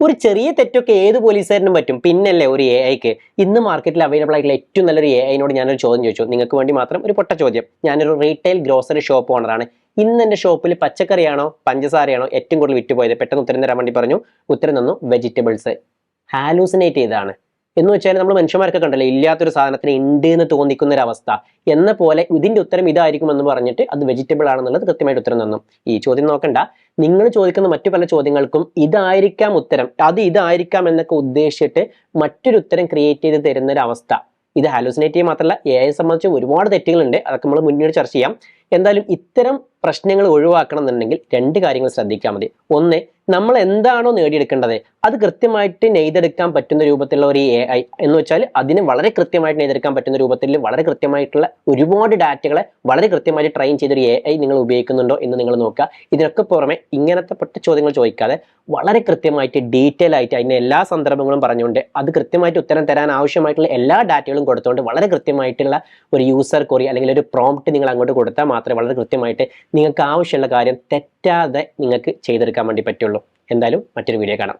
ഒരു ചെറിയ തെറ്റൊക്കെ ഏത് പോലീസുകാരനും പറ്റും, പിന്നല്ലേ ഒരു എ ഐക്ക്. ഇന്ന് മാർക്കറ്റിൽ അവൈലബിൾ ആയിട്ടുള്ള ഏറ്റവും നല്ലൊരു എ ഐനോട് ഞാനൊരു ചോദ്യം ചോദിച്ചു, നിങ്ങൾക്ക് വേണ്ടി മാത്രം ഒരു പൊട്ട ചോദ്യം. ഞാനൊരു റീറ്റെയിൽ ഗ്രോസറി ഷോപ്പ് ഓണറാണ്. ഇന്ന് എൻ്റെ ഷോപ്പിൽ പച്ചക്കറിയാണോ പഞ്ചസാരയാണോ ഏറ്റവും കൂടുതൽ വിറ്റുപോയത്? പെട്ടെന്ന് ഉത്തരം തരാൻ വേണ്ടി പറഞ്ഞു. ഉത്തരം തന്നു വെജിറ്റബിൾസ്. ഹാലൂസിനേറ്റ് ചെയ്താണ് എന്ന് വെച്ചാൽ നമ്മൾ മനുഷ്യന്മാരൊക്കെ കണ്ടല്ലേ, ഇല്ലാത്തൊരു സാധനത്തിന് ഉണ്ട് എന്ന് തോന്നിക്കുന്ന ഒരു അവസ്ഥ എന്ന പോലെ ഇതിന്റെ ഉത്തരം ഇതായിരിക്കും എന്ന് പറഞ്ഞിട്ട് അത് വെജിറ്റബിൾ ആണെന്നുള്ളത് കൃത്യമായിട്ട് ഉത്തരം തന്നു. ഈ ചോദ്യം നോക്കണ്ട, നിങ്ങൾ ചോദിക്കുന്ന മറ്റു പല ചോദ്യങ്ങൾക്കും ഇതായിരിക്കാം ഉത്തരം, അത് ഇതായിരിക്കാം എന്നൊക്കെ ഉദ്ദേശിച്ചിട്ട് മറ്റൊരു ഉത്തരം ക്രിയേറ്റ് ചെയ്ത് തരുന്ന ഒരു അവസ്ഥ. ഇത് ഹാലൂസിനേറ്റ് ചെയ്യുക മാത്രമല്ല, എ ഐ സംബന്ധിച്ച് ഒരുപാട് തെറ്റുകളുണ്ട്, അതൊക്കെ നമ്മൾ മുന്നോട്ട് ചർച്ച ചെയ്യാം. എന്തായാലും ഇത്തരം പ്രശ്നങ്ങൾ ഒഴിവാക്കണം എന്നുണ്ടെങ്കിൽ രണ്ട് കാര്യങ്ങൾ ശ്രദ്ധിക്കാൻ മതി. ഒന്ന്, നമ്മൾ എന്താണോ നേടിയെടുക്കേണ്ടത് അത് കൃത്യമായിട്ട് നെയ്തെടുക്കാൻ പറ്റുന്ന രൂപത്തിലുള്ള ഒരു എ ഐ എന്ന് വെച്ചാൽ അതിന് വളരെ കൃത്യമായിട്ട് നെയ്തെടുക്കാൻ പറ്റുന്ന രൂപത്തിൽ വളരെ കൃത്യമായിട്ടുള്ള ഒരുപാട് ഡാറ്റകളെ വളരെ കൃത്യമായിട്ട് ട്രെയിൻ ചെയ്തൊരു എ ഐ നിങ്ങൾ ഉപയോഗിക്കുന്നുണ്ടോ എന്ന് നിങ്ങൾ നോക്കുക. ഇതിനൊക്കെ പുറമെ ഇങ്ങനത്തെ പെട്ട ചോദ്യങ്ങൾ ചോദിക്കാതെ വളരെ കൃത്യമായിട്ട് ഡീറ്റെയിൽ ആയിട്ട് അതിൻ്റെ എല്ലാ സന്ദർഭങ്ങളും പറഞ്ഞുകൊണ്ട് അത് കൃത്യമായിട്ട് ഉത്തരം തരാൻ ആവശ്യമായിട്ടുള്ള എല്ലാ ഡാറ്റകളും കൊടുത്തുകൊണ്ട് വളരെ കൃത്യമായിട്ടുള്ള ഒരു യൂസർ ക്വറി അല്ലെങ്കിൽ ഒരു പ്രോംപ്റ്റ് നിങ്ങൾ അങ്ങോട്ട് കൊടുത്താൽ മാത്രമേ വളരെ കൃത്യമായിട്ട് നിങ്ങൾക്ക് ആവശ്യമുള്ള കാര്യം തെറ്റാതെ നിങ്ങൾക്ക് ചെയ്തെടുക്കാൻ വേണ്ടി പറ്റുള്ളൂ. എന്തായാലും മറ്റൊരു വീഡിയോ കാണാം.